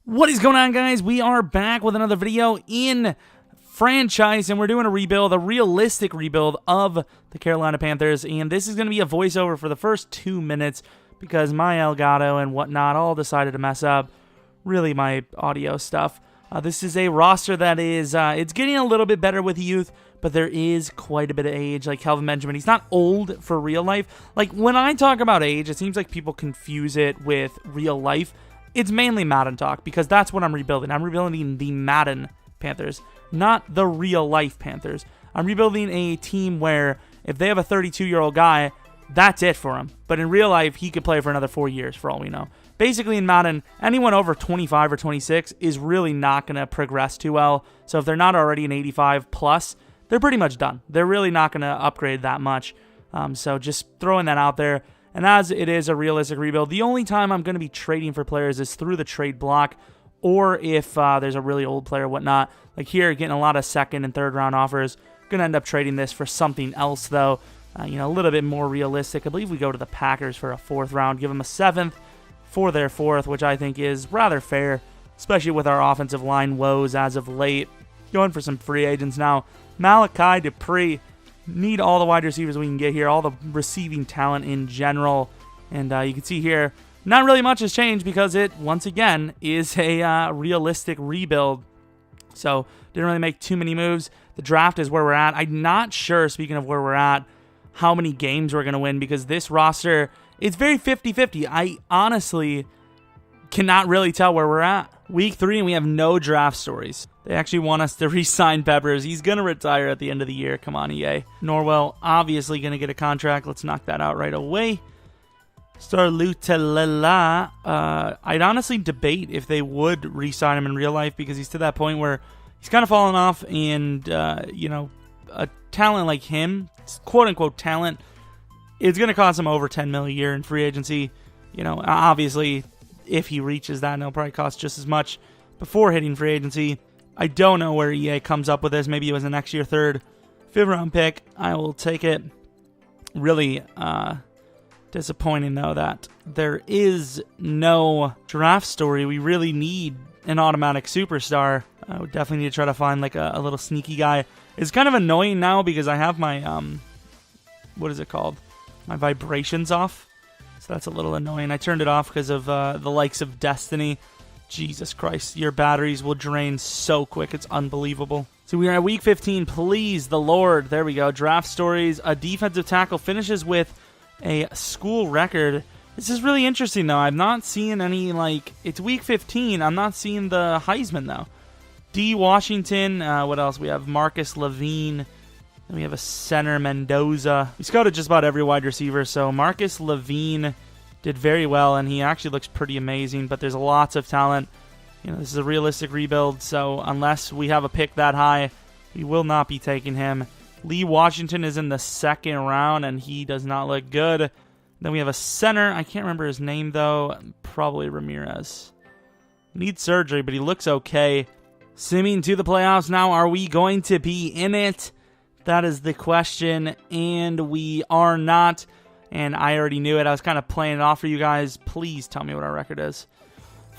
What is going on, guys? We are back with another video in franchise, and we're doing a rebuild, a realistic rebuild of the Carolina Panthers, and this is going to be a voiceover for the first 2 minutes because my Elgato and whatnot all decided to mess up, really my audio stuff. This is a roster that is, it's getting a little bit better with youth, but there is quite a bit of age. Like Kelvin Benjamin, he's not old for real life. Like when I talk about age, it seems like people confuse it with real life. It's mainly Madden talk because that's what I'm rebuilding. I'm rebuilding the Madden Panthers, not the real life Panthers. I'm rebuilding a team where if they have a 32-year-old guy, that's it for him. But in real life, he could play for another 4 years for all we know. Basically in Madden, anyone over 25 or 26 is really not going to progress too well. So if they're not already an 85 plus, they're pretty much done. They're really not going to upgrade that much. So just throwing that out there. And as it is a realistic rebuild, the only time I'm going to be trading for players is through the trade block, or if there's a really old player or whatnot. Like here, getting a lot of second and third round offers. Going to end up trading this for something else, though. A little bit more realistic. I believe we go to the Packers for a 4th round. Give them a 7th for their 4th, which I think is rather fair, especially with our offensive line woes as of late. Going for some free agents now. Malachi Dupree. Need all the wide receivers we can get here, all the receiving talent in general. And you can see here, not really much has changed because it, once again, is a realistic rebuild. So, didn't really make too many moves. The draft is where we're at. I'm not sure, speaking of where we're at, how many games we're going to win because this roster, it's very 50-50. I honestly cannot really tell where we're at. Week 3 and we have no draft stories. They actually want us to re-sign Peppers. He's going to retire at the end of the year. Come on, EA. Norwell obviously going to get a contract. Let's knock that out right away. Star Lutelela. I'd honestly debate if they would re-sign him in real life because he's to that point where he's kind of fallen off and, a talent like him, quote-unquote talent, is going to cost him over $10 million a year in free agency. Obviously, if he reaches that, it'll probably cost just as much before hitting free agency. I don't know where EA comes up with this. Maybe it was a next year 3rd, 5th round pick. I will take it. Really disappointing, though, that there is no draft story. We really need an automatic superstar. I would definitely need to try to find like a little sneaky guy. It's kind of annoying now because I have my, what is it called? My vibrations off. So that's a little annoying. I turned it off because of the likes of Destiny. Jesus Christ, your batteries will drain so quick. It's unbelievable. So we are at week 15. Please, the Lord. There we go. Draft stories. A defensive tackle finishes with a school record. This is really interesting, though. I'm not seeing any, it's week 15. I'm not seeing the Heisman, though. D. Washington. What else? We have Marcus Levine. Then we have a center, Mendoza. We scouted just about every wide receiver, so Marcus Levine did very well, and he actually looks pretty amazing, but there's lots of talent. This is a realistic rebuild, so unless we have a pick that high, we will not be taking him. Lee Washington is in the 2nd round, and he does not look good. Then we have a center. I can't remember his name, though. Probably Ramirez. Needs surgery, but he looks okay. Simming to the playoffs now. Are we going to be in it? That is the question, and we are not. And I already knew it. I was kind of playing it off for you guys. Please tell me what our record is.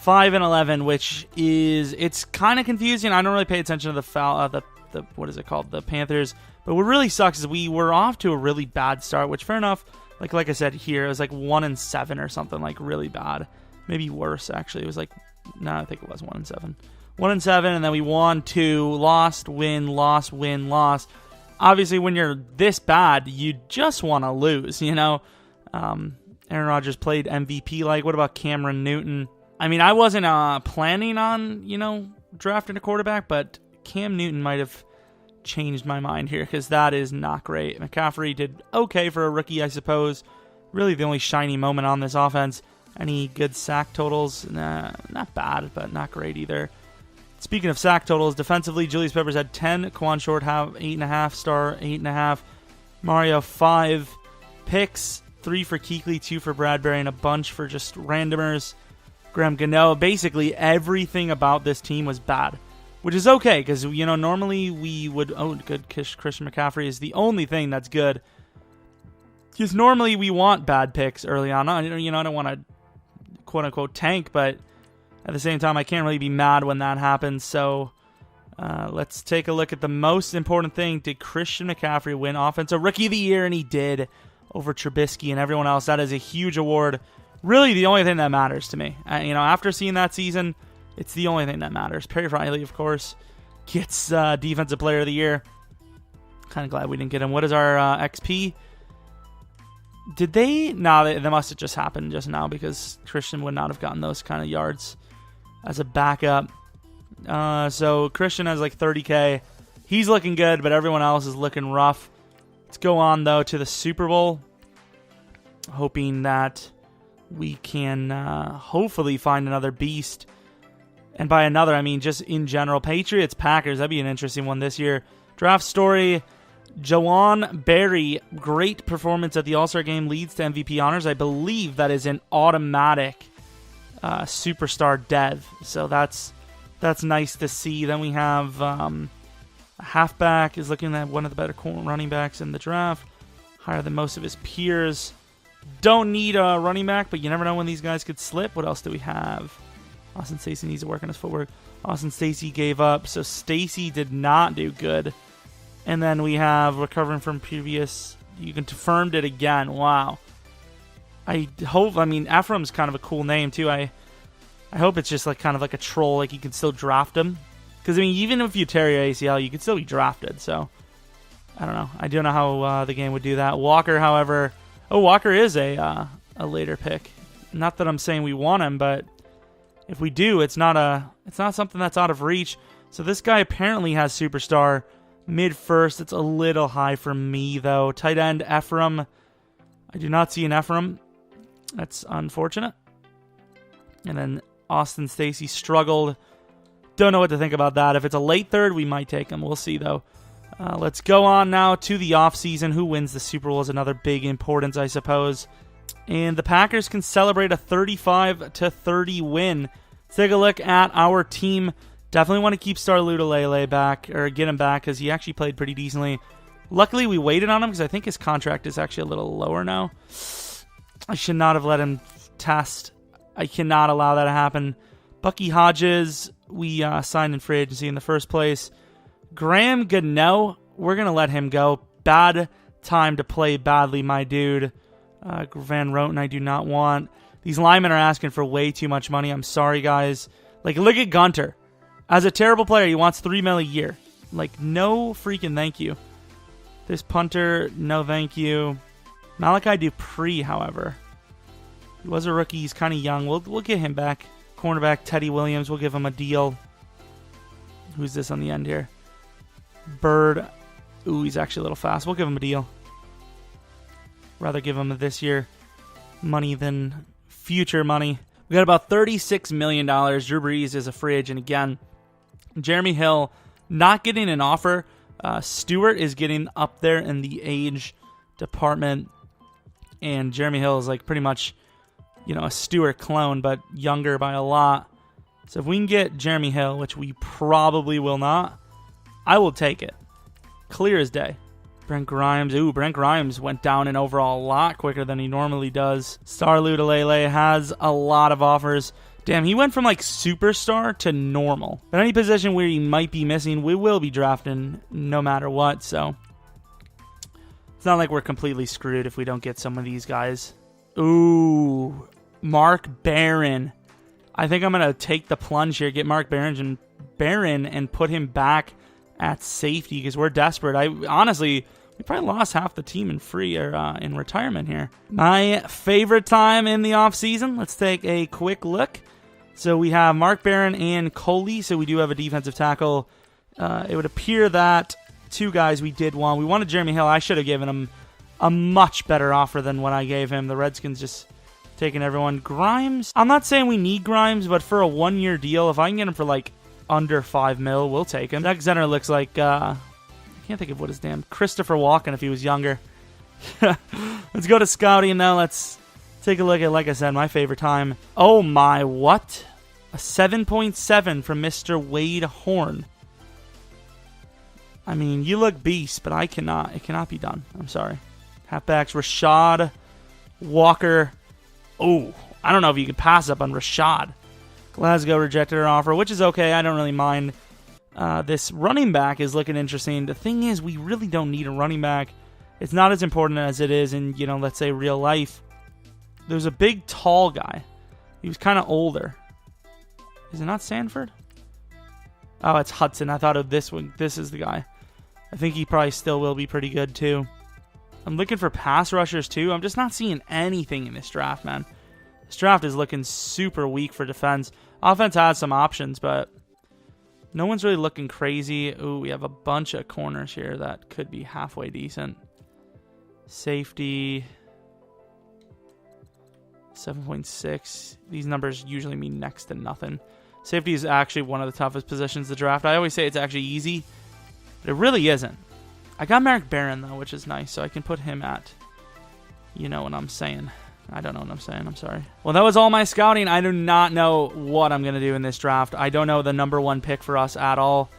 5-11, which is, it's kind of confusing. I don't really pay attention to the foul, what is it called? The Panthers. But what really sucks is we were off to a really bad start, which fair enough. Like I said here, it was like 1-7 or something, like really bad. Maybe worse, actually. It was like, no, I think it was 1-7. 1-7, and then we won 2, lost, win, lost, win, lost. Obviously, when you're this bad, you just want to lose, Aaron Rodgers played MVP. What about Cameron Newton? I mean, I wasn't planning on, drafting a quarterback, but Cam Newton might have changed my mind here because that is not great. McCaffrey did okay for a rookie, I suppose. Really the only shiny moment on this offense. Any good sack totals? Nah, not bad, but not great either. Speaking of sack totals, defensively, Julius Peppers had 10. Quan Short have 8.5. Star 8.5. Mario 5 picks. 3 for Kuechly, 2 for Bradbury, and a bunch for just randomers. Graham Gano. Basically, everything about this team was bad, which is okay because normally we would. Oh, good. Christian McCaffrey is the only thing that's good. Because normally we want bad picks early on. I don't want to quote unquote tank, but at the same time, I can't really be mad when that happens. So let's take a look at the most important thing. Did Christian McCaffrey win Offensive Rookie of the Year? And he did, over Trubisky and everyone else. That is a huge award. Really the only thing that matters to me. After seeing that season, it's the only thing that matters. Perry Riley, of course, gets Defensive Player of the Year. Kind of glad we didn't get him. What is our XP? Did they? No, they must have just happened just now because Christian would not have gotten those kind of yards as a backup. So Christian has like 30K. He's looking good, but everyone else is looking rough. Let's go on, though, to the Super Bowl. Hoping that we can hopefully find another beast. And by another, I mean just in general. Patriots, Packers, that'd be an interesting one this year. Draft story. Jawan Berry, great performance at the All-Star Game, leads to MVP honors. I believe that is an automatic superstar dev. So that's nice to see. Then we have a halfback is looking at one of the better running backs in the draft. Higher than most of his peers. Don't need a running back, but you never know when these guys could slip. What else do we have? Austin Stacey needs to work on his footwork. Austin Stacey gave up, so Stacey did not do good. And then we have recovering from previous. You confirmed it again. Wow. Ephraim's kind of a cool name too. I hope it's just like kind of like a troll, like you can still draft him. Because even if you tear your ACL, you could still be drafted. So I don't know. I don't know how the game would do that. Walker, however, Walker is a later pick. Not that I'm saying we want him, but if we do, it's not something that's out of reach. So this guy apparently has superstar. Mid-first, it's a little high for me, though. Tight end, Ephraim. I do not see an Ephraim. That's unfortunate. And then Austin Stacey struggled. Don't know what to think about that. If it's a late third, we might take him. We'll see, though. Let's go on now to the offseason. Who wins the Super Bowl is another big importance, I suppose. And the Packers can celebrate a 35-30 win. Let's take a look at our team. Definitely want to keep Star Lute back, or get him back, because he actually played pretty decently. Luckily, we waited on him, because I think his contract is actually a little lower now. I should not have let him test. I cannot allow that to happen. Bucky Hodges, we signed in free agency in the first place. Graham Gano, we're going to let him go. Bad time to play badly, my dude. Van Roten, I do not want. These linemen are asking for way too much money. I'm sorry, guys. Like, look at Gunter. As a terrible player, he wants $3 million a year. Like, no freaking thank you. This punter, no thank you. Malachi Dupree, however. He was a rookie. He's kind of young. We'll get him back. Cornerback, Teddy Williams. We'll give him a deal. Who's this on the end here? Bird. Ooh, he's actually a little fast. We'll give him a deal. Rather give him this year money than future money. We got about $36 million. Drew Brees is a free agent again. Jeremy Hill not getting an offer. Stewart is getting up there in the age department. And Jeremy Hill is like pretty much, a Stewart clone, but younger by a lot. So if we can get Jeremy Hill, which we probably will not, I will take it. Clear as day. Brent Grimes. Ooh, Brent Grimes went down in overall a lot quicker than he normally does. Star Lute has a lot of offers. Damn, he went from like superstar to normal. But any position where he might be missing, we will be drafting no matter what. So it's not like we're completely screwed if we don't get some of these guys. Ooh, Mark Barron. I think I'm going to take the plunge here, get Mark Barron and put him back at safety because we're desperate. We probably lost half the team in free or in retirement here. My favorite time in the offseason. Let's take a quick look. So we have Mark Barron and Coley. So we do have a defensive tackle. It would appear that two guys we did want. We wanted Jeremy Hill. I should have given him a much better offer than what I gave him. The Redskins just taking everyone. Grimes. I'm not saying we need Grimes, but for a 1-year deal, if I can get him for like under $5 million, we'll take him. That center looks like I can't think of what his damn Christopher Walken if he was younger. Let's go to scouting now. Let's take a look at, like I said, my favorite time. Oh my, what? A 7.7 from Mr. Wade Horn. I mean, you look beast, but I cannot. It cannot be done. I'm sorry. Halfbacks, Rashad Walker. Oh, I don't know if you can pass up on Rashad. Glasgow rejected our offer, which is okay. I don't really mind. This running back is looking interesting. The thing is, we really don't need a running back. It's not as important as it is in, let's say real life. There's a big, tall guy. He was kind of older. Is it not Sanford? Oh, it's Hudson. I thought of this one. This is the guy. I think he probably still will be pretty good, too. I'm looking for pass rushers, too. I'm just not seeing anything in this draft, man. This draft is looking super weak for defense. Offense has some options, but no one's really looking crazy. Ooh, we have a bunch of corners here that could be halfway decent. Safety, 7.6. These numbers usually mean next to nothing. Safety is actually one of the toughest positions to draft. I always say it's actually easy, but it really isn't. I got Merrick Barron, though, which is nice, so I can put him at, you know what I'm saying. I don't know what I'm saying. I'm sorry. Well, that was all my scouting. I do not know what I'm going to do in this draft. I don't know the number one pick for us at all.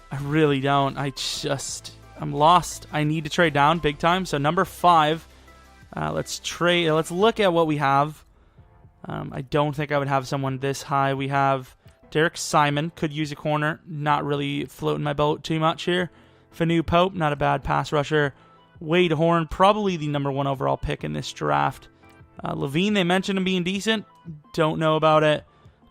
I really don't. I'm lost. I need to trade down big time. So number 5, let's trade. Let's look at what we have. I don't think I would have someone this high. We have Derek Simon, could use a corner. Not really floating my boat too much here. Fanu Pope, not a bad pass rusher. Wade Horn, probably the number 1 overall pick in this draft. Levine, they mentioned him being decent. Don't know about it.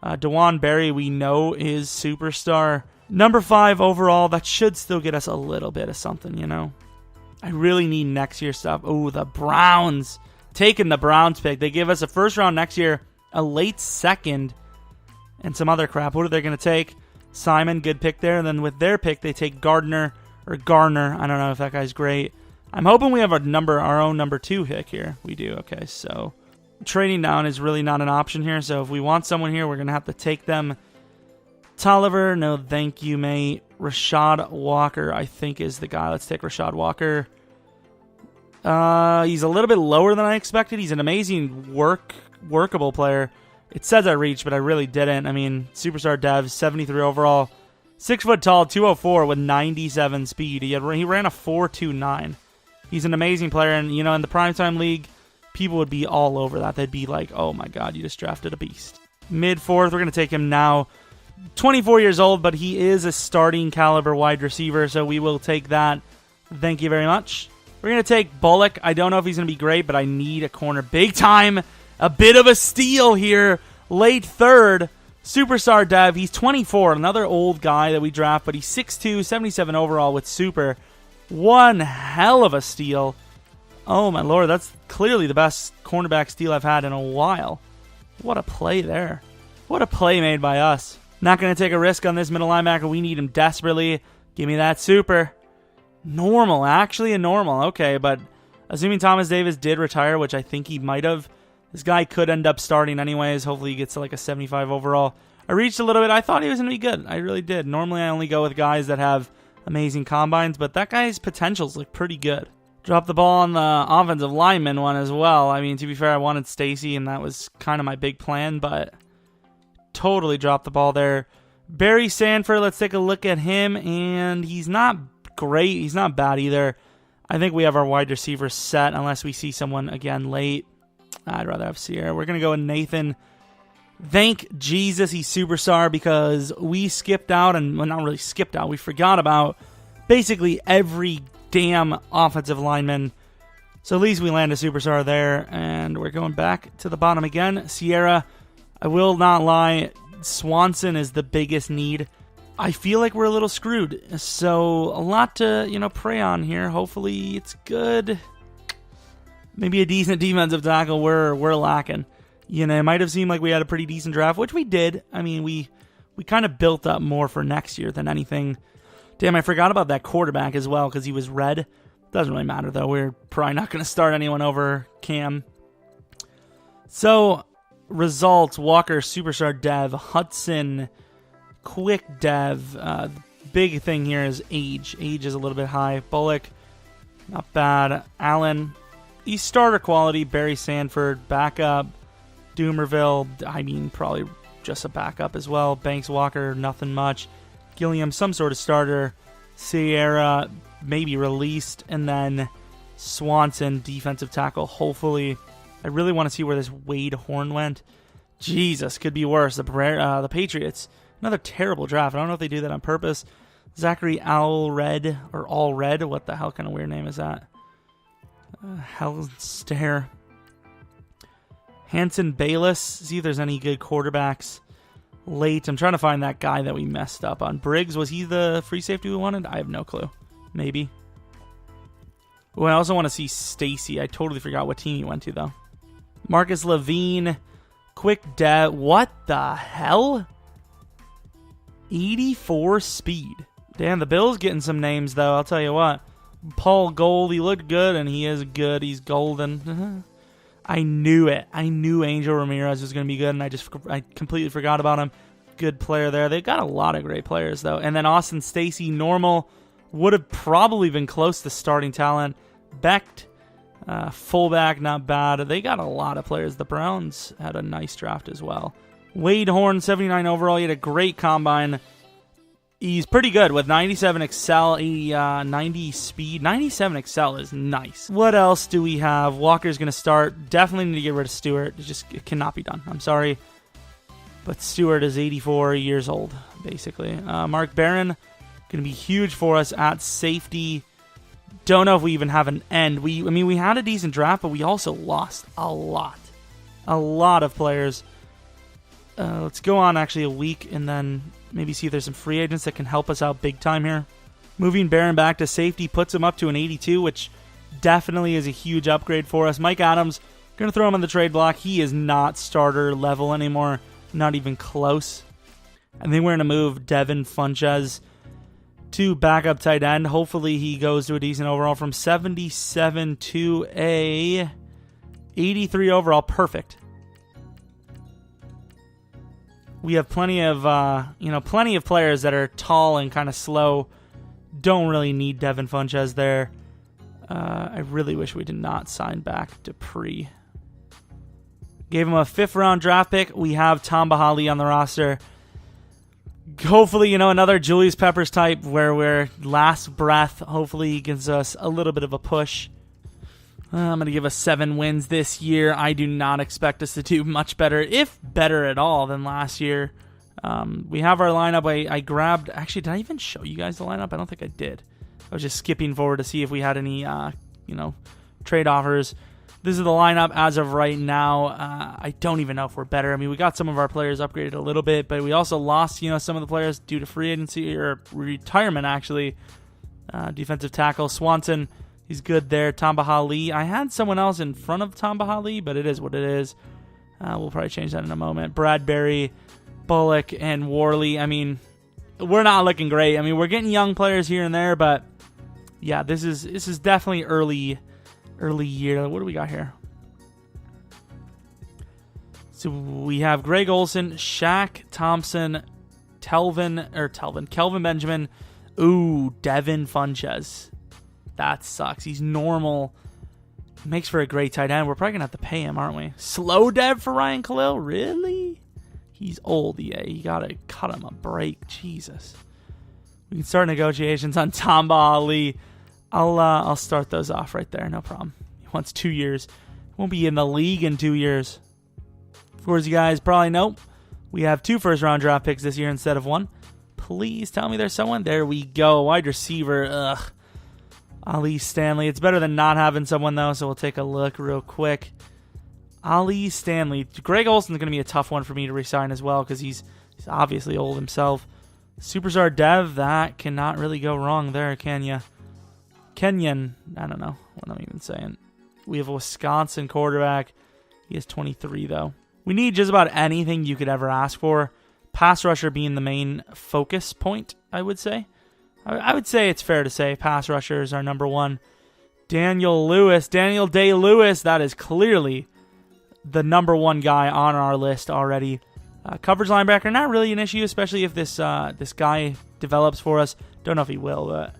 DeJuan Berry, we know is superstar. Number 5 overall, that should still get us a little bit of something, I really need next year stuff. Oh, the Browns. Taking the Browns pick. They give us a first round next year, a late second, and some other crap. What are they going to take? Simon, good pick there. And then with their pick, they take Garner. I don't know if that guy's great. I'm hoping we have our own number 2 pick here. We do. Okay, so trading down is really not an option here. So if we want someone here, we're going to have to take them. Tolliver, no thank you, mate. Rashad Walker, I think, is the guy. Let's take Rashad Walker. He's a little bit lower than I expected. He's an amazing workable player. It says I reached, but I really didn't. I mean, superstar dev, 73 overall. 6 foot tall, 204 with 97 speed. He ran a 4.29. He's an amazing player, and in the primetime league, people would be all over that. They'd be like, "Oh my God, you just drafted a beast." Mid 4th, we're gonna take him now. 24 years old, but he is a starting caliber wide receiver, so we will take that. Thank you very much. We're gonna take Bullock. I don't know if he's gonna be great, but I need a corner big time. A bit of a steal here, late 3rd. Superstar dev, he's 24, another old guy that we draft, but he's 6'2", 77 overall with super. One hell of a steal. Oh my lord, that's clearly the best cornerback steal I've had in a while. What a play there. What a play made by us. Not going to take a risk on this middle linebacker. We need him desperately. Give me that super. Normal, actually a normal. Okay, but assuming Thomas Davis did retire, which I think he might have, this guy could end up starting anyways. Hopefully he gets to like a 75 overall. I reached a little bit. I thought he was going to be good. I really did. Normally I only go with guys that have amazing combines, but that guy's potentials look pretty good. Dropped the ball on the offensive lineman one as well. I mean, to be fair, I wanted Stacy, and that was kind of my big plan, but totally dropped the ball there. Barry Sanford, let's take a look at him, and he's not great. He's not bad either. I think we have our wide receiver set unless we see someone again late. I'd rather have Sierra. We're going to go with Nathan. Thank Jesus he's superstar, because we skipped out, and well, not really skipped out. We forgot about basically every damn offensive lineman. So at least we land a superstar there, and we're going back to the bottom again. Sierra, I will not lie, Swanson is the biggest need. I feel like we're a little screwed. So a lot to, pray on here. Hopefully it's good. Maybe a decent defensive tackle we're lacking. It might have seemed like we had a pretty decent draft, which we did. I mean, we kind of built up more for next year than anything. Damn, I forgot about that quarterback as well because he was red. Doesn't really matter, though. We're probably not going to start anyone over Cam. So, results, Walker, superstar dev, Hudson, quick dev. Big thing here is age. Age is a little bit high. Bullock, not bad. Allen, he's starter quality. Barry Sanford, backup. Doomerville, I mean, probably just a backup as well. Banks Walker, nothing much. Gilliam, some sort of starter. Sierra, maybe released. And then Swanson, defensive tackle, hopefully. I really want to see where this Wade Horn went. Jesus, could be worse. The Patriots. Another terrible draft. I don't know if they do that on purpose. Zachary Allred, or Allred. What the hell kind of weird name is that? Hellstare. Hanson Bayless. See if there's any good quarterbacks late. I'm trying to find that guy that we messed up on. Briggs, was he the free safety we wanted? I have no clue. Maybe. Oh, I also want to see Stacy. I totally forgot what team he went to, though. Marcus Levine. Quick dev. What the hell? 84 speed. Damn, the Bills getting some names, though. I'll tell you what. Paul Gold, he looked good, and he is good. He's golden. I knew it. I knew Angel Ramirez was going to be good, and I completely forgot about him. Good player there. They've got a lot of great players, though. And then Austin Stacy, normal, would have probably been close to starting talent. Becht, fullback, not bad. They got a lot of players. The Browns had a nice draft as well. Wade Horn, 79 overall. He had a great combine. He's pretty good with 97 Excel, 90 speed. 97 Excel is nice. What else do we have? Walker's going to start. Definitely need to get rid of Stewart. It cannot be done. I'm sorry. But Stewart is 84 years old, basically. Mark Barron, going to be huge for us at safety. Don't know if we even have an end. We had a decent draft, but we also lost a lot. A lot of players. Let's go on actually a week and then maybe see if there's some free agents that can help us out big time here. Moving Barron back to safety puts him up to an 82, which definitely is a huge upgrade for us. Mike Adams, going to throw him on the trade block. He is not starter level anymore. Not even close. I think we're going to move Devin Funches to backup tight end. Hopefully he goes to a decent overall from 77 to a 83 overall. Perfect. We have plenty of players that are tall and kind of slow. Don't really need Devin Funches there. I really wish we did not sign back Dupree. Gave him a 5th-round draft pick. We have Tom Bahali on the roster. Hopefully, another Julius Peppers type where we're last breath. Hopefully he gives us a little bit of a push. I'm going to give us 7 wins this year. I do not expect us to do much better, if better at all, than last year. We have our lineup. I grabbed... Actually, did I even show you guys the lineup? I don't think I did. I was just skipping forward to see if we had any, trade offers. This is the lineup as of right now. I don't even know if we're better. We got some of our players upgraded a little bit, but we also lost, some of the players due to free agency or retirement, actually. Defensive tackle, Swanson... He's good there. Tom Bahali. I had someone else in front of Tom Bahali, but it is what it is. We'll probably change that in a moment. Bradbury, Bullock, and Worley. We're not looking great. We're getting young players here and there, but yeah, this is definitely early year. What do we got here? So we have Greg Olsen, Shaq Thompson, Kelvin Benjamin. Ooh, Devin Funches. That sucks. He's normal. Makes for a great tight end. We're probably going to have to pay him, aren't we? Slow dev for Ryan Khalil? Really? He's old, yeah. You got to cut him a break. Jesus. We can start negotiations on Tom Bahali. I'll start those off right there. No problem. He wants 2 years. Won't be in the league in 2 years. Of course, you guys probably know we have 2 first-round draft picks this year instead of 1. Please tell me there's someone. There we go. Wide receiver. Ugh. Ali Stanley. It's better than not having someone, though, so we'll take a look real quick. Ali Stanley. Greg Olsen's going to be a tough one for me to resign as well because he's obviously old himself. Superstar Dev, that cannot really go wrong there, can ya? Kenyon. I don't know what I'm even saying. We have a Wisconsin quarterback. He is 23, though. We need just about anything you could ever ask for. Pass rusher being the main focus point, I would say. I would say it's fair to say pass rusher is our number one. Daniel Day Lewis, that is clearly the number one guy on our list already. Coverage linebacker, not really an issue, especially if this guy develops for us. Don't know if he will, but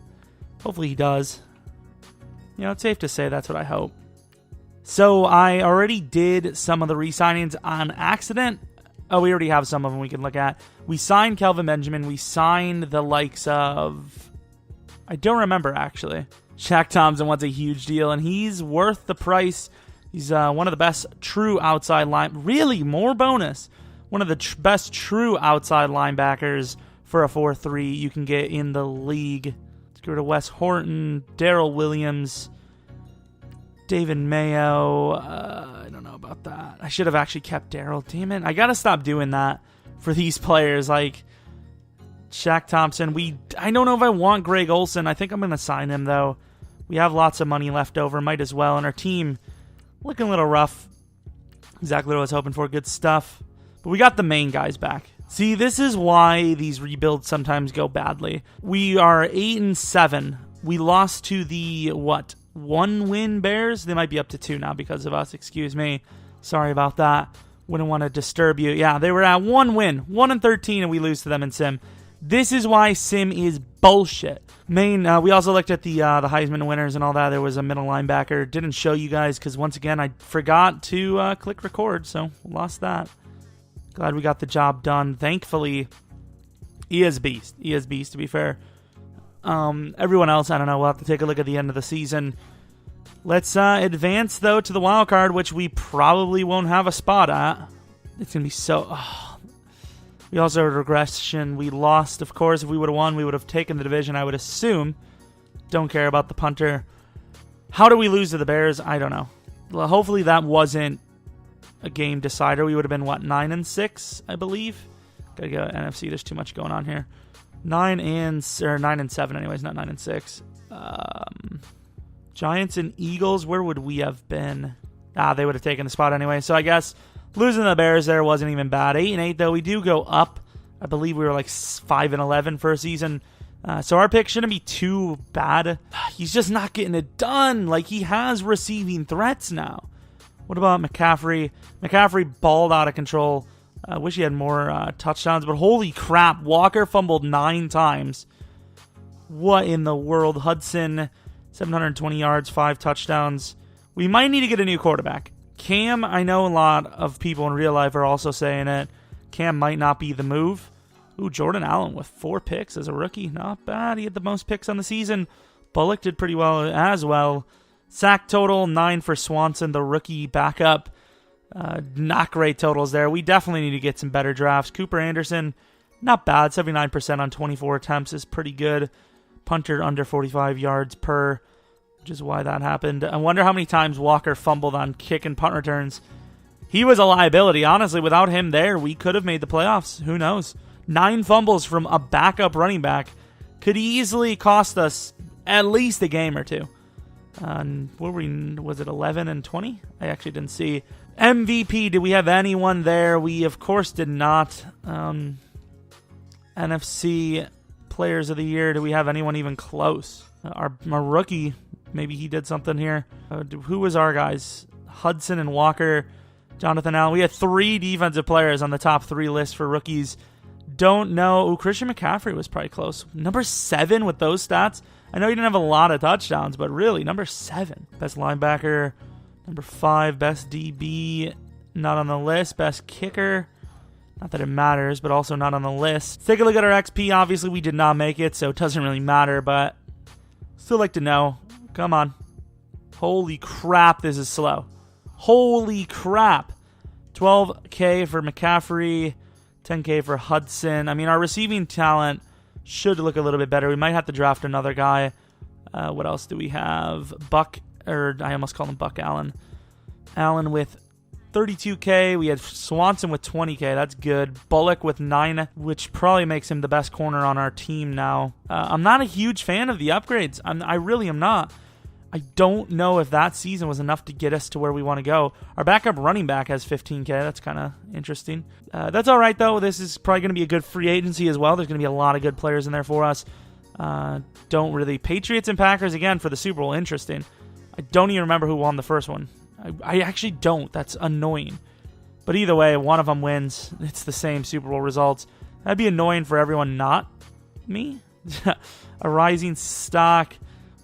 hopefully he does. It's safe to say that's what I hope. So I already did some of the re-signings on accident. Oh, we already have some of them we can look at. We signed Kelvin Benjamin. We signed the likes of... I don't remember, actually. Shaq Thompson wants a huge deal, and he's worth the price. He's one of the best true outside line. Really, more bonus. one of the best true outside linebackers for a 4-3 you can get in the league. Let's go to Wes Horton, Darrell Williams, David Mayo. I don't know about that. I should have actually kept Darrell. Damn it. I got to stop doing that for these players. Like Shaq Thompson. I don't know if I want Greg Olsen. I think I'm going to sign him, though. We have lots of money left over. Might as well. And our team looking a little rough. Exactly what I was hoping for. Good stuff. But we got the main guys back. See, this is why these rebuilds sometimes go badly. We are 8-7. We lost to the, 1-win Bears? They might be up to 2 now because of us. Excuse me. Sorry about that. Wouldn't want to disturb you. Yeah, they were at 1 win. 1-13, and we lose to them in Sim. This is why Sim is bullshit. We also looked at the Heisman winners and all that. There was a middle linebacker. Didn't show you guys because, once again, I forgot to click record, so lost that. Glad we got the job done. Thankfully, he is beast. He is beast, to be fair. Everyone else, I don't know. We'll have to take a look at the end of the season. Let's advance, though, to the wild card, which we probably won't have a spot at. It's going to be so... We also had regression. We lost, of course. If we would have won, we would have taken the division, I would assume. Don't care about the punter. How do we lose to the Bears? I don't know. Well, hopefully that wasn't a game decider. We would have been, 9-6, I believe? Gotta go NFC. There's too much going on here. 9-7 anyways, not 9-6. Giants and Eagles, where would we have been? They would have taken the spot anyway. So I guess losing to the Bears there wasn't even bad. 8-8, though. We do go up. I believe we were like 5-11 for a season. So our pick shouldn't be too bad. He's just not getting it done. Like, he has receiving threats now. What about McCaffrey? McCaffrey balled out of control. I wish he had more touchdowns, but holy crap. Walker fumbled 9 times. What in the world? Hudson, 720 yards, 5 touchdowns. We might need to get a new quarterback. Cam, I know a lot of people in real life are also saying it. Cam might not be the move. Ooh, Jordan Allen with 4 picks as a rookie. Not bad. He had the most picks on the season. Bullock did pretty well as well. Sack total, 9 for Swanson, the rookie backup. Not great totals there. We definitely need to get some better drafts. Cooper Anderson, not bad. 79% on 24 attempts is pretty good. Punter under 45 yards per, which is why that happened. I wonder how many times Walker fumbled on kick and punt returns. He was a liability. Honestly, without him there, we could have made the playoffs. Who knows? 9 fumbles from a backup running back could easily cost us at least a game or two. Was it 11-20? I actually didn't see. MVP, did we have anyone there? We, of course, did not. NFC Players of the Year, do we have anyone even close? Our rookie, maybe he did something here. Who was our guys? Hudson and Walker, Jonathan Allen. We had 3 defensive players on the top 3 list for rookies. Don't know. Ooh, Christian McCaffrey was probably close. Number 7 with those stats. I know he didn't have a lot of touchdowns, but really, number 7. Best linebacker. Number 5, best DB. Not on the list. Best kicker. Not that it matters, but also not on the list. Let's take a look at our XP. Obviously, we did not make it, so it doesn't really matter, but still like to know. Come on. Holy crap, this is slow. Holy crap. 12K for McCaffrey. 10K for Hudson. I mean, our receiving talent should look a little bit better. We might have to draft another guy. What else do we have? I almost called him Buck Allen. Allen with 32K. We had Swanson with 20K. That's good. Bullock with 9, which probably makes him the best corner on our team now. I'm not a huge fan of the upgrades. I really am not. I don't know if that season was enough to get us to where we want to go. Our backup running back has 15K. That's kind of interesting. That's all right, though. This is probably going to be a good free agency as well. There's going to be a lot of good players in there for us. Don't really. Patriots and Packers, again, for the Super Bowl. Interesting. I don't even remember who won the first one. I actually don't. That's annoying. But either way, one of them wins. It's the same Super Bowl results. That'd be annoying for everyone, not me. A rising stock.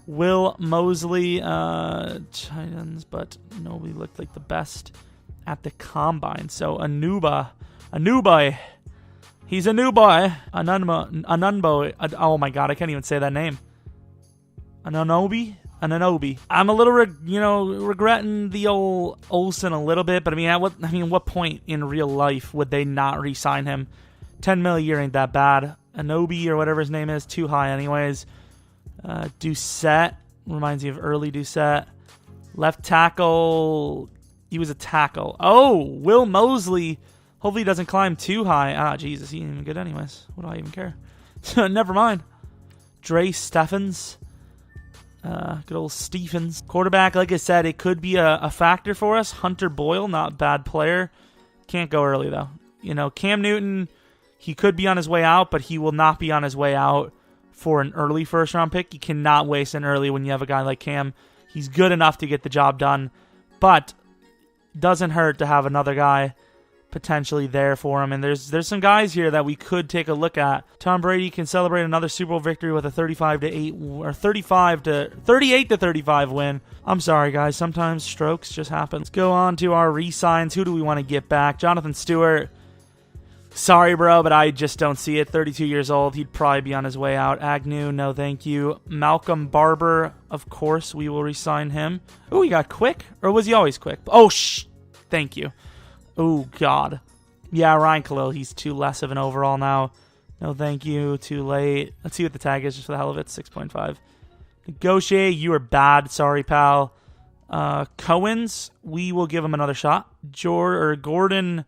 Will Mosley, Titans, but nobody looked like the best at the combine. So Anuba, he's a new boy. Anunbo, oh my god, I can't even say that name. Anunobi, an Anobi. I'm a little, regretting the old Olsen a little bit, but at what point in real life would they not re-sign him? 10 mil a year ain't that bad. Anobi or whatever his name is, too high anyways. Doucette reminds me of early Doucette. Left tackle, he was a tackle. Oh, Will Mosley. Hopefully he doesn't climb too high. Ah, Jesus, he ain't even good anyways. What do I even care? Never mind. Dre Steffens. Good old Stephens. Quarterback, like I said, it could be a factor for us. Hunter Boyle, not bad player. Can't go early, though. Cam Newton, he could be on his way out, but he will not be on his way out for an early first-round pick. You cannot waste an early when you have a guy like Cam. He's good enough to get the job done, but doesn't hurt to have another guy potentially there for him. And there's some guys here that we could take a look at. Tom Brady can celebrate another Super Bowl victory with a 38-35 win. I'm sorry, guys. Sometimes strokes just happen. Let's go on to our re-signs. Who do we want to get back? Jonathan Stewart. Sorry, bro, but I just don't see it. 32 years old. He'd probably be on his way out. Agnew, no thank you. Malcolm Barber, of course, we will re-sign him. Oh, he got quick? Or was he always quick? Oh, thank you. Oh, God. Yeah, Ryan Khalil, he's too less of an overall now. No thank you. Too late. Let's see what the tag is just for the hell of it. 6.5. Negotiate, you are bad. Sorry, pal. Cohen's, we will give him another shot. Gordon...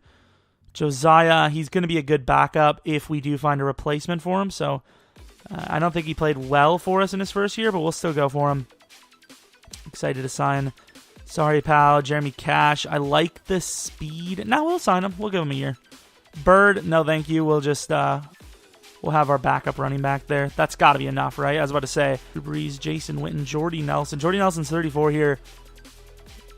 Josiah, he's going to be a good backup if we do find a replacement for him. So I don't think he played well for us in his first year, but we'll still go for him. Excited to sign. Sorry, pal. Jeremy Cash. I like the speed. No, we'll sign him. We'll give him a year. Bird, no thank you. We'll just we'll have our backup running back there. That's got to be enough, right? I was about to say. Breeze, Jason Witten, Jordy Nelson. Jordy Nelson's 34 here.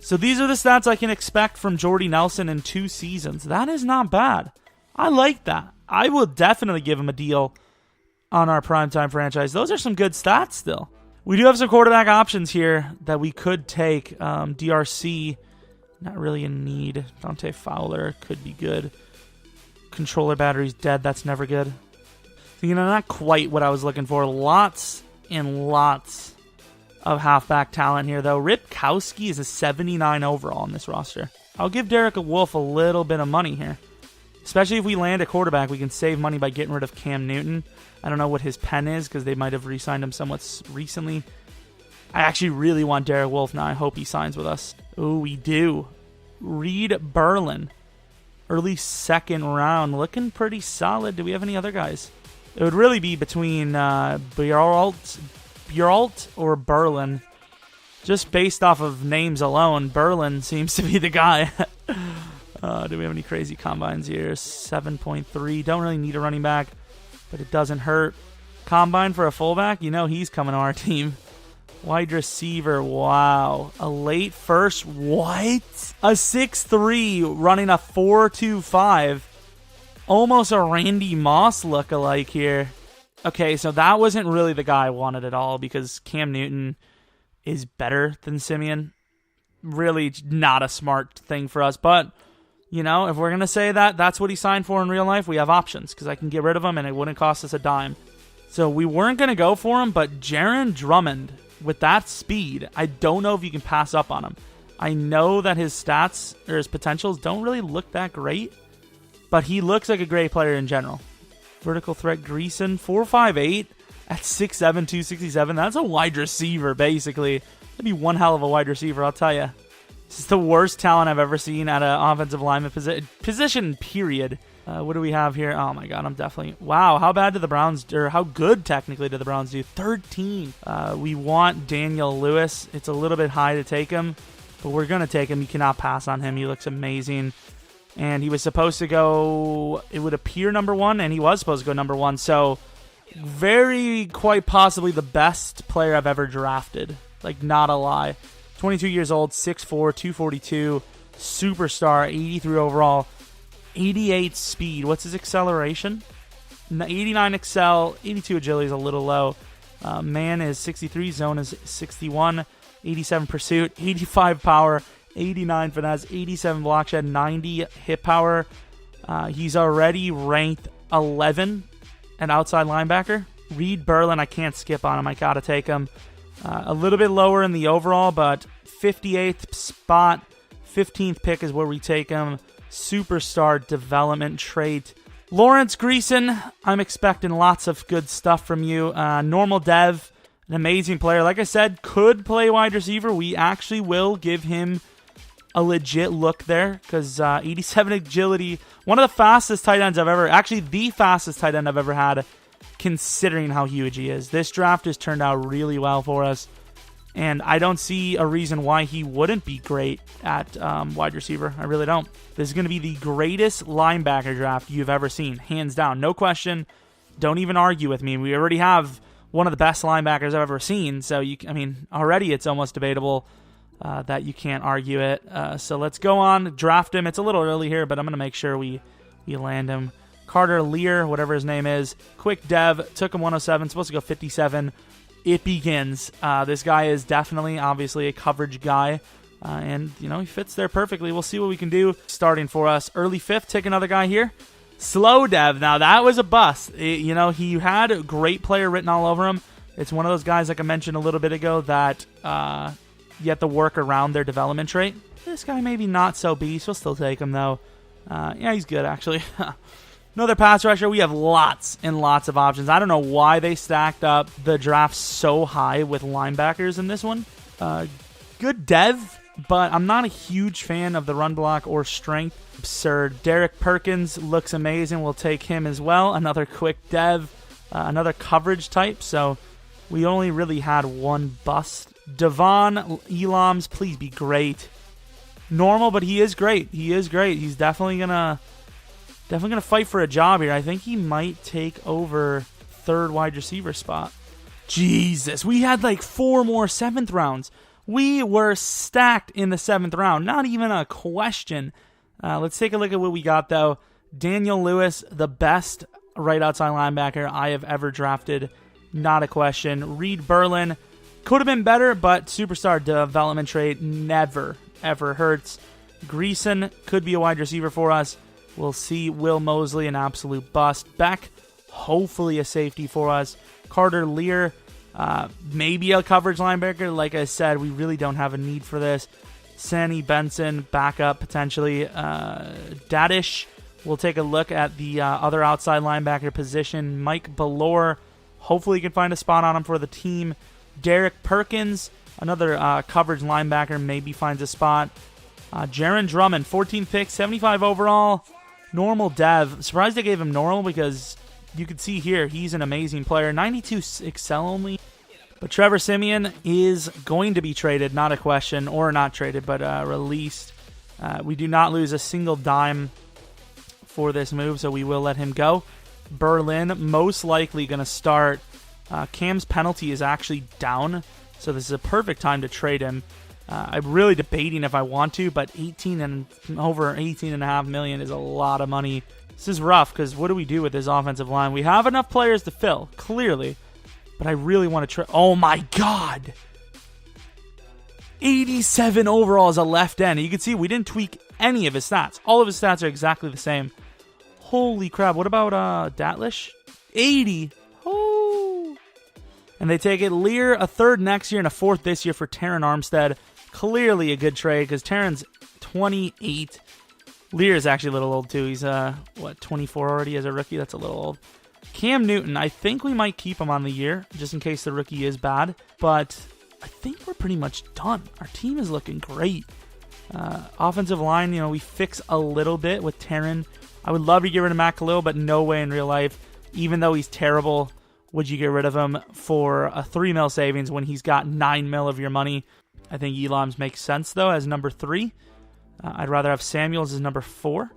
So these are the stats I can expect from Jordy Nelson in 2 seasons. That is not bad. I like that. I will definitely give him a deal on our primetime franchise. Those are some good stats still. We do have some quarterback options here that we could take. DRC, not really in need. Dante Fowler could be good. Controller battery's dead. That's never good. So, not quite what I was looking for. Lots and lots of halfback talent here, though. Ripkowski is a 79 overall on this roster. I'll give Derek Wolfe a little bit of money here. Especially if we land a quarterback, we can save money by getting rid of Cam Newton. I don't know what his pen is because they might have re-signed him somewhat recently. I actually really want Derek Wolfe now. I hope he signs with us. Oh, we do. Reed Berlin. Early second round. Looking pretty solid. Do we have any other guys? It would really be between Bjorlt or Berlin. Just based off of names alone, Berlin seems to be the guy. Do we have any crazy combines here? 7.3. Don't really need a running back, but it doesn't hurt. Combine for a fullback? He's coming to our team. Wide receiver. Wow. A late first. What? A 6'3", running a 4.25. Almost a Randy Moss lookalike here. Okay, so that wasn't really the guy I wanted at all because Cam Newton is better than Simeon. Really not a smart thing for us. But, if we're going to say that that's what he signed for in real life, we have options because I can get rid of him and it wouldn't cost us a dime. So we weren't going to go for him, but Jaron Drummond, with that speed, I don't know if you can pass up on him. I know that his stats or his potentials don't really look that great, but he looks like a great player in general. Vertical threat Greason, 4.58 at 6'7", 267. That's a wide receiver, basically. That'd be one hell of a wide receiver, I'll tell you. This is the worst talent I've ever seen at an offensive lineman position, period. What do we have here? Oh, my God, I'm definitely... Wow, how bad did the Browns... Or how good, technically, did the Browns do? 13. We want Daniel Lewis. It's a little bit high to take him, but we're going to take him. You cannot pass on him. He looks amazing. And he was supposed to go, it would appear, number 1, and he was supposed to go number 1. So, quite possibly the best player I've ever drafted. Like, not a lie. 22 years old, 6'4", 242, superstar, 83 overall, 88 speed. What's his acceleration? 89 excel, 82 agility is a little low. Man is 63, zone is 61, 87 pursuit, 85 power, 89 finesse, 87 block shed, 90 hit power. He's already ranked 11 an outside linebacker. Reed Berlin, I can't skip on him. I got to take him. A little bit lower in the overall, but 58th spot, 15th pick is where we take him. Superstar development trait. Lawrence Greason, I'm expecting lots of good stuff from you. Normal dev, an amazing player. Like I said, could play wide receiver. We actually will give him a legit look there because 87 agility, one of the fastest tight ends I've ever, actually the fastest tight end I've ever had, considering how huge he is. This draft has turned out really well for us, and I don't see a reason why he wouldn't be great at wide receiver. I really don't. This is going to be the greatest linebacker draft you've ever seen, hands down, no question. Don't even argue with me. We already have one of the best linebackers I've ever seen, so already it's almost debatable that you can't argue it. So let's go on, draft him. It's a little early here, but I'm going to make sure we land him. Carter Lear, whatever his name is, quick dev, took him 107, supposed to go 57. It begins. This guy is definitely, obviously, a coverage guy, and he fits there perfectly. We'll see what we can do. Starting for us, early 5th, take another guy here. Slow dev. Now that was a bust. He had a great player written all over him. It's one of those guys, like I mentioned a little bit ago, that you have to work around their development trait. This guy maybe not so beast. We'll still take him though. Yeah, he's good actually. Another pass rusher. We have lots and lots of options. I don't know why they stacked up the draft so high with linebackers in this one. Good dev, but I'm not a huge fan of the run block or strength. Absurd. Derek Perkins looks amazing. We'll take him as well. Another quick dev, another coverage type. So we only really had one bust. Devon Elams, please be great. Normal, but he is great. He is great. He's definitely gonna fight for a job here. I think he might take over 3rd wide receiver spot. Jesus, we had like 4 more 7th rounds. We were stacked in the 7th round. Not even a question. Let's take a look at what we got, though. Daniel Lewis, the best right outside linebacker I have ever drafted. Not a question. Reed Berlin could have been better, but superstar development trait never, ever hurts. Greason could be a wide receiver for us. We'll see. Will Mosley, an absolute bust. Beck, hopefully a safety for us. Carter Lear, maybe a coverage linebacker. Like I said, we really don't have a need for this. Sandy Benson, backup potentially. Dadish, we'll take a look at the other outside linebacker position. Mike Ballore, hopefully you can find a spot on him for the team. Derek Perkins, another coverage linebacker, maybe finds a spot. Jaron Drummond, 14th pick, 75 overall. Normal dev. Surprised they gave him normal because you can see here he's an amazing player. 92 Excel only. But Trevor Siemian is going to be traded, not a question, or not traded, but released. We do not lose a single dime for this move, so we will let him go. Berlin, most likely going to start. Cam's penalty is actually down, so this is a perfect time to trade him. I'm really debating if I want to, but over 18.5 million is a lot of money. This is rough because what do we do with this offensive line? We have enough players to fill, clearly, but I really want to try. Oh my God! 87 overall as a left end. You can see we didn't tweak any of his stats. All of his stats are exactly the same. Holy crap! What about Datlish? 80. Oh. And they take it. Lear, a 3rd next year and a 4th this year for Taron Armstead. Clearly a good trade because Taron's 28. Lear is actually a little old too. He's 24 already as a rookie. That's a little old. Cam Newton, I think we might keep him on the year just in case the rookie is bad. But I think we're pretty much done. Our team is looking great. Offensive line, we fix a little bit with Taron. I would love to get rid of Matt Khalil, but no way in real life. Even though he's terrible, would you get rid of him for a 3 mil savings when he's got 9 mil of your money? I think Elams makes sense, though, as number 3. I'd rather have Samuels as number 4.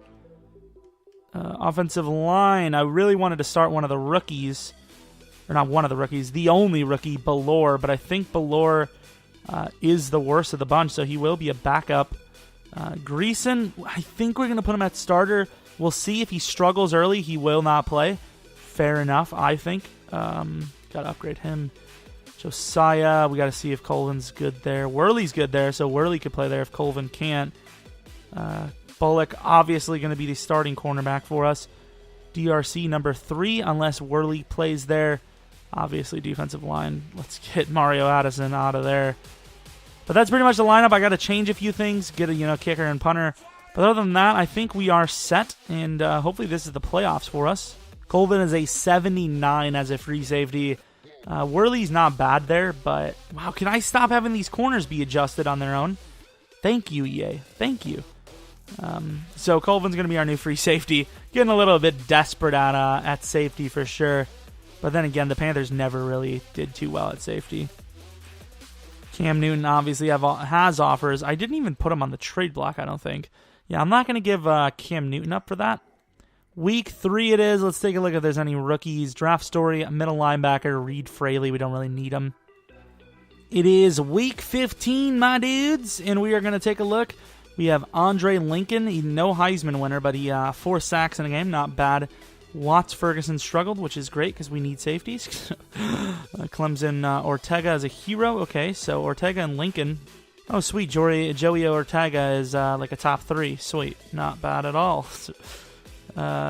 Offensive line, I really wanted to start one of the rookies. Or not one of the rookies, the only rookie, Ballore. But I think Ballore is the worst of the bunch, so he will be a backup. Greason, I think we're going to put him at starter. We'll see if he struggles early. He will not play. Fair enough, I think. Got to upgrade him. Josiah, we got to see if Colvin's good there. Worley's good there, so Worley could play there if Colvin can't. Bullock, obviously going to be the starting cornerback for us. DRC number 3, unless Worley plays there. Obviously, defensive line. Let's get Mario Addison out of there. But that's pretty much the lineup. I got to change a few things, get a kicker and punter. But other than that, I think we are set, and hopefully this is the playoffs for us. Colvin is a 79 as a free safety. Worley's not bad there, but wow, can I stop having these corners be adjusted on their own? Thank you, EA. Thank you. So Colvin's going to be our new free safety. Getting a little bit desperate at safety for sure. But then again, the Panthers never really did too well at safety. Cam Newton obviously has offers. I didn't even put him on the trade block, I don't think. Yeah, I'm not going to give Cam Newton up for that. Week 3 it is. Let's take a look if there's any rookies. Draft story, middle linebacker, Reed Fraley. We don't really need him. It is week 15, my dudes, and we are going to take a look. We have Andre Lincoln. He's no Heisman winner, but he 4 sacks in a game. Not bad. Watts Ferguson struggled, which is great because we need safeties. Clemson Ortega is a hero. Okay, so Ortega and Lincoln. Oh, sweet. Joey Ortega is like a top 3. Sweet. Not bad at all.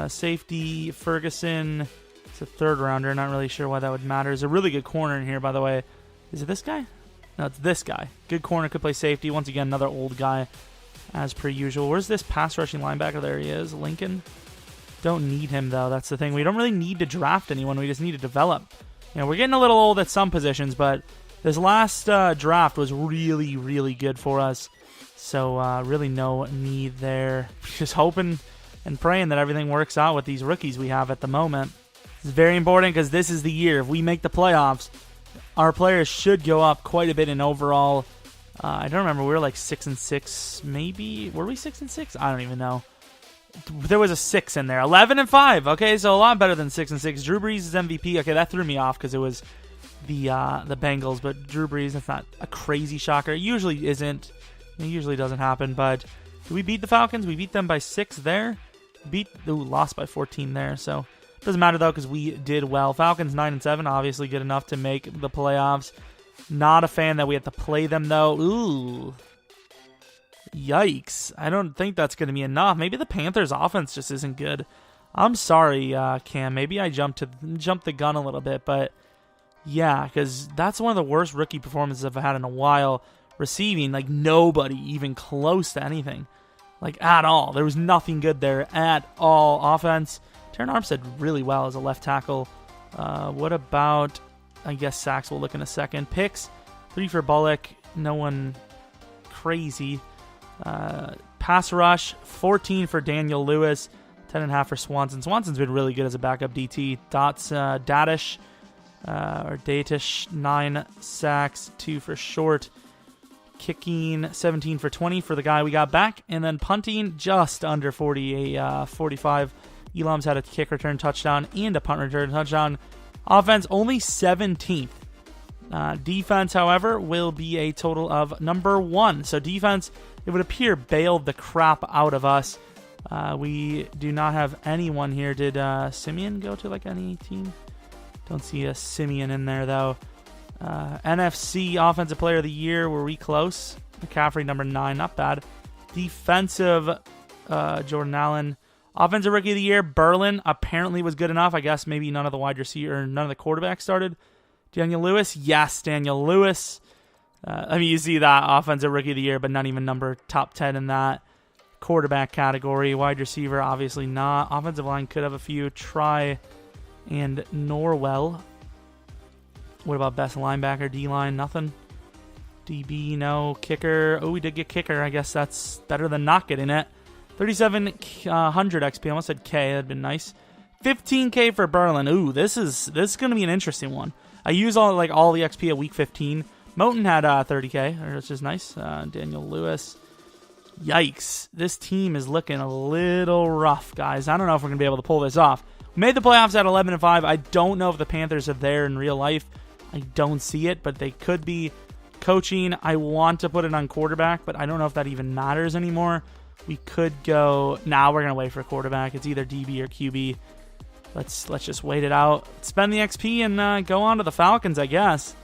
Safety, Ferguson. It's a 3rd rounder. Not really sure why that would matter. There's a really good corner in here, by the way. Is it this guy? No, it's this guy. Good corner, could play safety. Once again, another old guy, as per usual. Where's this pass rushing linebacker? There he is. Lincoln. Don't need him, though. That's the thing. We don't really need to draft anyone. We just need to develop. We're getting a little old at some positions, but this last draft was really, really good for us. So really no need there. Just hoping and praying that everything works out with these rookies we have at the moment. It's very important because this is the year. If we make the playoffs, our players should go up quite a bit in overall. I don't remember. We were like 6-6, maybe. Were we 6-6? I don't even know. There was a 6 in there. 11-5. Okay, so a lot better than 6-6. Drew Brees is MVP. Okay, that threw me off because it was the Bengals, but Drew Brees, that's not a crazy shocker. It usually isn't. It usually doesn't happen, but did we beat the Falcons? We beat them by 6 there. Lost by 14 there, so doesn't matter though because we did well. Falcons 9-7, obviously good enough to make the playoffs. Not a fan that we have to play them though. Ooh. Yikes. I don't think that's going to be enough. Maybe the Panthers offense just isn't good. I'm sorry, Cam. Maybe I jumped the gun a little bit, but yeah, because that's one of the worst rookie performances I've had in a while. Receiving, like nobody even close to anything. Like at all. There was nothing good there at all. Offense, Terran Armstead really well as a left tackle. What about, I guess sacks we'll look in a second. Picks, 3 for Bullock. No one crazy. Pass rush, 14 for Daniel Lewis, 10.5 for Swanson. Swanson's been really good as a backup DT. Datish, 9 sacks, 2 for Short. Kicking, 17 for 20 for the guy we got back. And then punting, just under 45. Elam's had a kick return touchdown and a punt return touchdown. Offense, only 17th. Defense, however, will be a total of number 1. So defense, it would appear, bailed the crap out of us. We do not have anyone here. Did Simeon go to like any team? Don't see a Simeon in there though. NFC Offensive Player of the Year, were we close? McCaffrey, number 9, not bad. Defensive, Jordan Allen. Offensive Rookie of the Year, Berlin apparently was good enough. I guess maybe none of the wide receiver, or none of the quarterbacks started. Daniel Lewis, yes, Daniel Lewis. You see that Offensive Rookie of the Year, but not even number top 10 in that quarterback category. Wide receiver, obviously not. Offensive line could have a few. Try and Norwell. What about best linebacker? D-line, nothing. DB, no. Kicker, oh, we did get kicker. I guess that's better than not getting it. 3,700 XP. I almost said K. That'd been nice. 15K for Berlin. Ooh, this is going to be an interesting one. I use all the XP at week 15. Moten had 30K, which is nice. Daniel Lewis. Yikes. This team is looking a little rough, guys. I don't know if we're going to be able to pull this off. We made the playoffs at 11-5. I don't know if the Panthers are there in real life. I don't see it, but they could be. Coaching, I want to put it on quarterback, but I don't know if that even matters anymore. We could go... Nah, we're going to wait for a quarterback. It's either DB or QB. Let's just wait it out. Spend the XP and go on to the Falcons, I guess.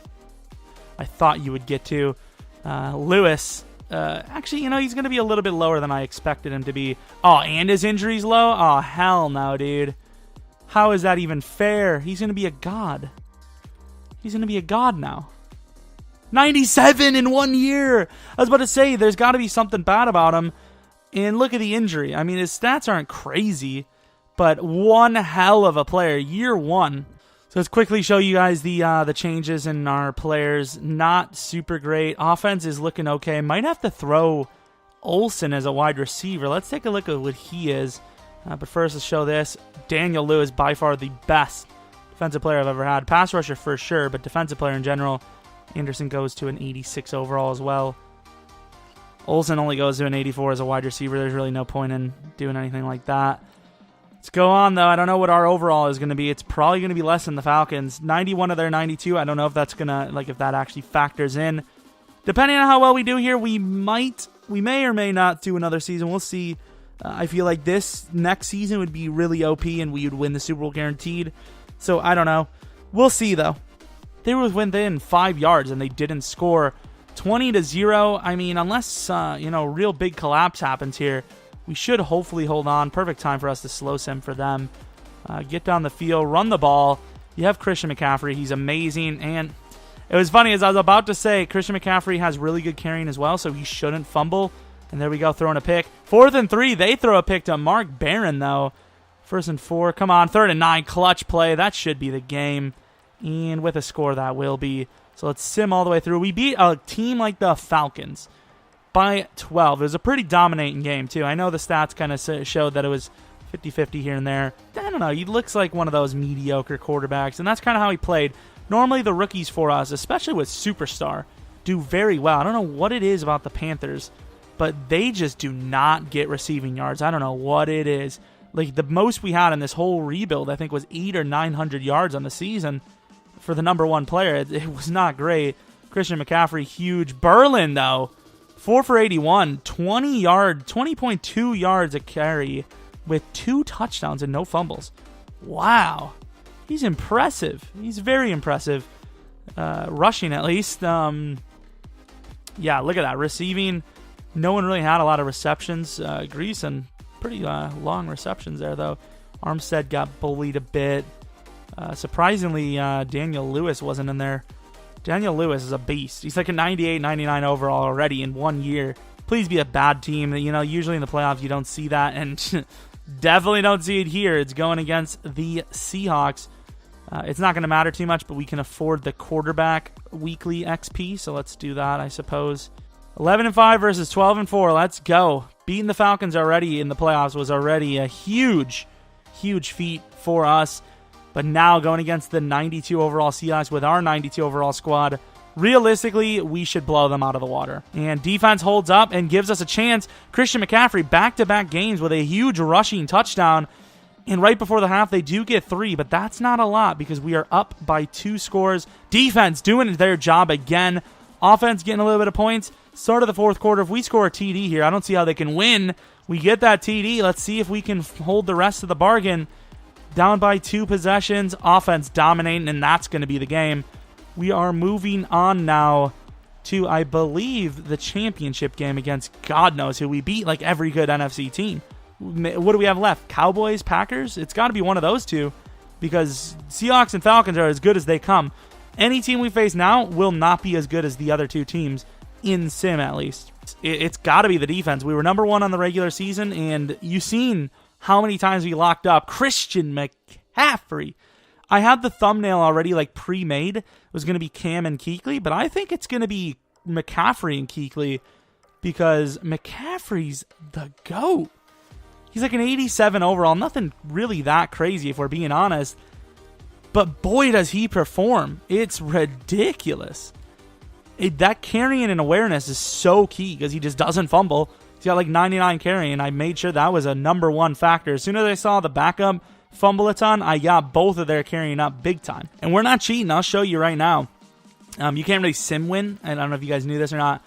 I thought you would get to. Lewis. Actually, he's going to be a little bit lower than I expected him to be. Oh, and his injury's low? Oh, hell no, dude. How is that even fair? He's going to be a god. He's going to be a god now. 97 in 1 year. I was about to say, there's got to be something bad about him. And look at the injury. I mean, his stats aren't crazy, but one hell of a player. Year 1. So let's quickly show you guys the changes in our players. Not super great. Offense is looking okay. Might have to throw Olsen as a wide receiver. Let's take a look at what he is. But first, let's show this. Daniel Lewis, by far the best defensive player I've ever had. Pass rusher for sure, but defensive player in general. Anderson goes to an 86 overall as well. Olsen only goes to an 84 as a wide receiver. There's really no point in doing anything like that. Let's go on, though. I don't know what our overall is going to be. It's probably going to be less than the Falcons. 91 of their 92. I don't know if that's going to, if that actually factors in. Depending on how well we do here, we may or may not do another season. We'll see. I feel like this next season would be really OP and we would win the Super Bowl guaranteed. So, I don't know. We'll see, though. They were within 5 yards and they didn't score. 20-0. I mean, unless, real big collapse happens here, we should hopefully hold on. Perfect time for us to slow sim for them. Get down the field, run the ball. You have Christian McCaffrey. He's amazing. And it was funny, as I was about to say, Christian McCaffrey has really good carrying as well, so he shouldn't fumble. And there we go, throwing a pick. 4th and 3. They throw a pick to Mark Barron, though. 1st and 4. Come on, 3rd and 9. Clutch play. That should be the game. And with a score, that will be. So let's sim all the way through. We beat a team like the Falcons by 12. It was a pretty dominating game, too. I know the stats kind of showed that it was 50-50 here and there. I don't know. He looks like one of those mediocre quarterbacks, and that's kind of how he played. Normally, the rookies for us, especially with Superstar, do very well. I don't know what it is about the Panthers, but they just do not get receiving yards. I don't know what it is. Like, the most we had in this whole rebuild, I think, was 800 or 900 yards on the season for the number 1 player. It was not great. Christian McCaffrey, huge. Berlin, though, 4 for 81, 20.2 yards a carry with 2 touchdowns and no fumbles. Wow. He's impressive. He's very impressive. Rushing, at least. Yeah, look at that. Receiving, no one really had a lot of receptions. Greason, pretty long receptions there, though. Armstead got bullied a bit. Surprisingly, Daniel Lewis wasn't in there. Daniel Lewis is a beast. He's like a 98, 99 overall already in 1 year. Please be a bad team. Usually in the playoffs you don't see that, and definitely don't see it here. It's going against the Seahawks. It's not going to matter too much, but we can afford the quarterback weekly XP, so let's do that, I suppose. 11-5 versus 12-4. Let's go. Beating the Falcons already in the playoffs was already a huge, huge feat for us. But now going against the 92 overall Seahawks with our 92 overall squad, realistically, we should blow them out of the water. And defense holds up and gives us a chance. Christian McCaffrey, back-to-back games with a huge rushing touchdown. And right before the half, they do get 3, but that's not a lot because we are up by 2 scores. Defense doing their job again. Offense getting a little bit of points. Start of the 4th quarter. If we score a TD here, I don't see how they can win. We get that TD. Let's see if we can hold the rest of the bargain. Down by 2 possessions. Offense dominating, and that's going to be the game. We are moving on now to, I believe, the championship game against God knows who. We beat like every good NFC team. What do we have left? Cowboys, Packers? It's got to be one of those two because Seahawks and Falcons are as good as they come. Any team we face now will not be as good as the other 2 teams, in sim at least. It's got to be the defense. We were number 1 on the regular season, and you've seen how many times we locked up Christian McCaffrey. I had the thumbnail already pre-made. It was going to be Cam and Kuechly, but I think it's going to be McCaffrey and Kuechly because McCaffrey's the GOAT. He's like an 87 overall. Nothing really that crazy if we're being honest. But boy, does he perform. It's ridiculous. That carrying and awareness is so key because he just doesn't fumble. He's got 99 carrying, and I made sure that was a number 1 factor. As soon as I saw the backup fumble a ton, I got both of their carrying up big time. And we're not cheating. I'll show you right now. You can't really sim win. I don't know if you guys knew this or not,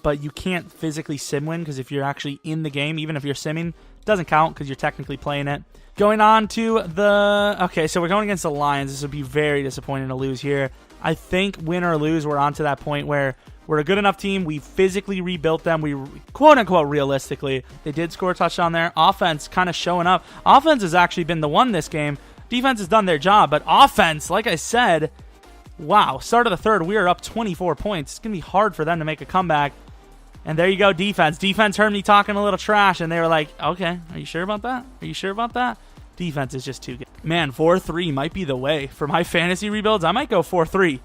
but you can't physically sim win because if you're actually in the game, even if you're simming, it doesn't count because you're technically playing it. Going on to the... Okay, so we're going against the Lions. This would be very disappointing to lose here. I think win or lose, we're on to that point where we're a good enough team. We physically rebuilt them. We, quote-unquote, realistically, they did score a touchdown there. Offense kind of showing up. Offense has actually been the one this game. Defense has done their job, but offense, like I said, Wow, start of the third, we are up 24 points. It's going to be hard for them to make a comeback. And there you go, defense. Defense heard me talking a little trash, and they were like, okay, are you sure about that? Are you sure about that? Defense is just too good. Man, 4-3 might be the way. For my fantasy rebuilds, I might go 4-3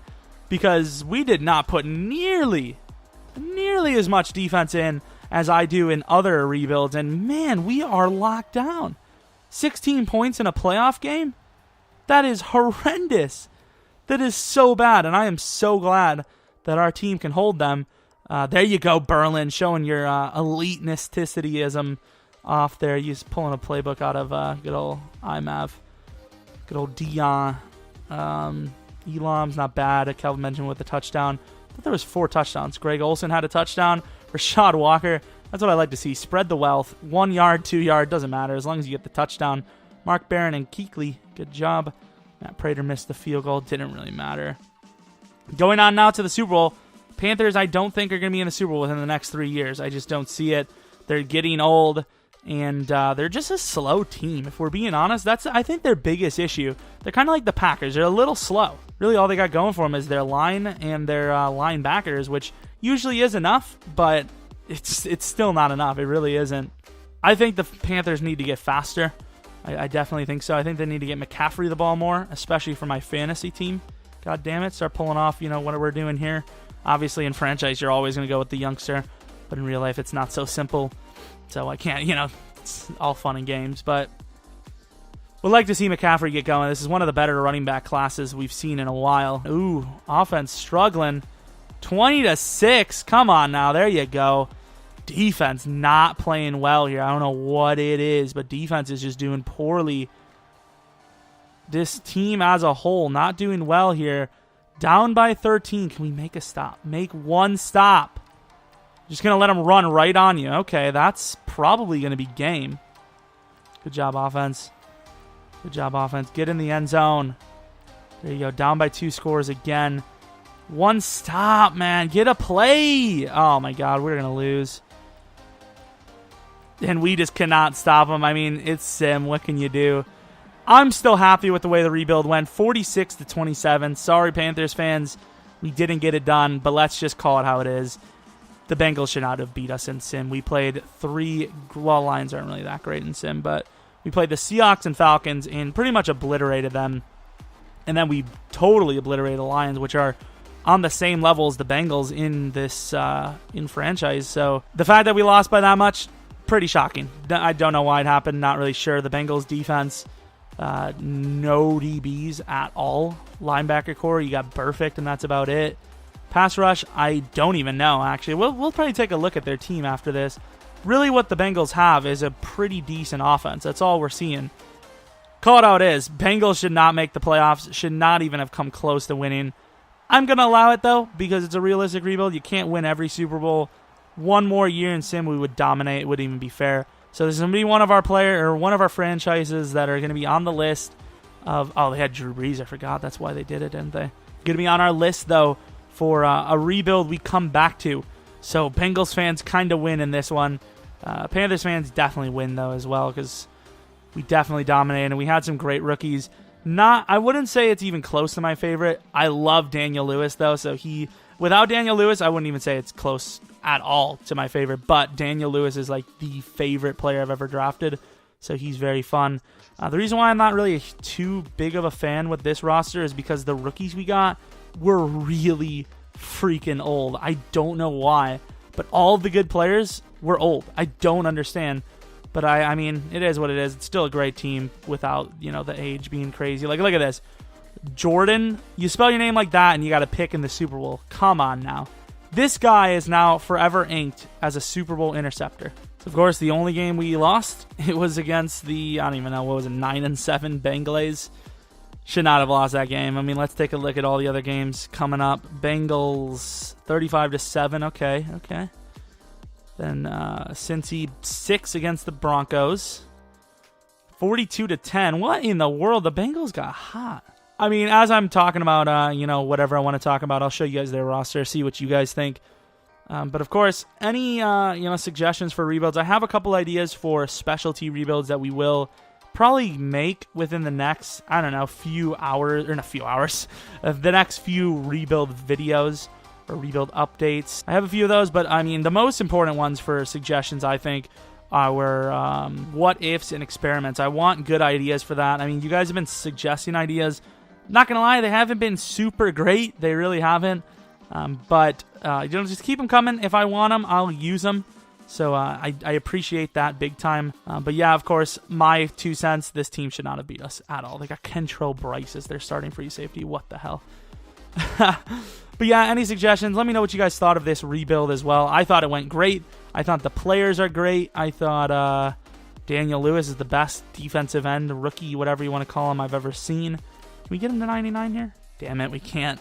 because we did not put nearly as much defense in as I do in other rebuilds. And man, we are locked down. 16 points in a playoff game? That is horrendous. That is so bad, and I am so glad that our team can hold them. There you go, Berlin, showing your elite necessity-ism off there. You're just pulling a playbook out of good old IMAV. Good old Dion. Elam's not bad. Kelvin mentioned with the touchdown. I thought there was 4 touchdowns. Greg Olsen had a touchdown. Rashad Walker. That's what I like to see. Spread the wealth. 1 yard, 2 yard, doesn't matter as long as you get the touchdown. Mark Barron and Kuechly, good job. Matt Prater missed the field goal. Didn't really matter. Going on now to the Super Bowl. Panthers, I don't think, are going to be in the Super Bowl within the next 3 years. I just don't see it. They're getting old, and they're just a slow team. If we're being honest, that's, I think, their biggest issue. They're kind of like the Packers. They're a little slow. Really, all they got going for them is their line and their linebackers, which usually is enough, but it's still not enough. It really isn't. I think the Panthers need to get faster. I definitely think so. I think they need to get McCaffrey the ball more, especially for my fantasy team. God damn it, start pulling off, what we're doing here. Obviously, in franchise, you're always going to go with the youngster, but in real life, it's not so simple. So I can't, it's all fun and games, but we'd like to see McCaffrey get going. This is one of the better running back classes we've seen in a while. Ooh, offense struggling. 20-6. Come on now. There you go. Defense not playing well here. I don't know what it is, but defense is just doing poorly. This team as a whole not doing well here. Down by 13. Can we make a stop? Make one stop. Just going to let them run right on you. Okay, that's probably going to be game. Good job, offense. Good job, offense. Get in the end zone. There you go. Down by 2 scores again. One stop, man. Get a play. Oh, my God. We're going to lose. And we just cannot stop them. I mean, it's Sim. What can you do? I'm still happy with the way the rebuild went. 46-27. Sorry, Panthers fans. We didn't get it done, but let's just call it how it is. The Bengals should not have beat us in Sim. We played 3... Well, Lions aren't really that great in Sim, but we played the Seahawks and Falcons and pretty much obliterated them. And then we totally obliterated the Lions, which are on the same level as the Bengals in this in franchise. So the fact that we lost by that much, pretty shocking. I don't know why it happened. Not really sure. The Bengals defense... no DBs at all. Linebacker core, you got Perfect, and that's about it. Pass rush, I don't even know, actually. We'll probably take a look at their team after this. Really what the Bengals have is a pretty decent offense. That's all we're seeing. Call it how it is. Bengals should not make the playoffs, should not even have come close to winning. I'm going to allow it, though, because it's a realistic rebuild. You can't win every Super Bowl. One more year in Sim, we would dominate. It wouldn't even be fair. So this is going to be one of our franchises that are going to be on the list of... Oh, they had Drew Brees. I forgot. That's why they did it, didn't they? Going to be on our list, though, for a rebuild we come back to. So Bengals fans kind of win in this one. Panthers fans definitely win, though, as well, because we definitely dominated, and we had some great rookies. I wouldn't say it's even close to my favorite. I love Daniel Lewis, though, so without Daniel Lewis, I wouldn't even say it's close at all to my favorite, but Daniel Lewis is like the favorite player I've ever drafted, so he's very fun. The reason why I'm not really too big of a fan with this roster is because the rookies we got were really freaking old. I don't know why, but all of the good players were old. I don't understand, but I mean, it is what it is. It's still a great team without, the age being crazy. Like, look at this. Jordan, you spell your name like that and you got to pick in the Super Bowl. Come on now. This guy is now forever inked as a Super Bowl interceptor. So of course, the only game we lost, it was against the, I don't even know, what was it, 9-7 Bengals. Should not have lost that game. I mean, let's take a look at all the other games coming up. Bengals 35-7. Okay. Then Cincy 6 against the Broncos. 42-10. What in the world? The Bengals got hot. I mean, as I'm talking about, whatever I want to talk about, I'll show you guys their roster, see what you guys think. But of course, any, suggestions for rebuilds? I have a couple ideas for specialty rebuilds that we will probably make within the next, I don't know, few hours, or not few hours, the next few rebuild videos or rebuild updates. I have a few of those, but I mean, the most important ones for suggestions, I think, were what ifs and experiments. I want good ideas for that. I mean, you guys have been suggesting ideas. Not gonna lie, they haven't been super great. They really haven't. But just keep them coming. If I want them, I'll use them. So I appreciate that big time. But yeah, of course, my 2 cents, this team should not have beat us at all. They got Kentrell Bryce as their starting free safety. What the hell? But yeah, any suggestions? Let me know what you guys thought of this rebuild as well. I thought it went great. I thought the players are great. I thought Daniel Lewis is the best defensive end, rookie, whatever you want to call him, I've ever seen. Can we get him to 99 here? Damn it, we can't.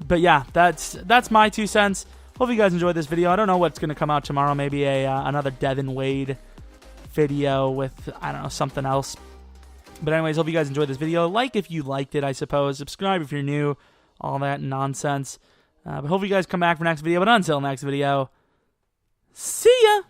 But yeah, that's my 2 cents. Hope you guys enjoyed this video. I don't know what's going to come out tomorrow. Maybe another Devin Wade video with, I don't know, something else. But anyways, hope you guys enjoyed this video. Like if you liked it, I suppose. Subscribe if you're new. All that nonsense. But hope you guys come back for next video. But until next video, see ya!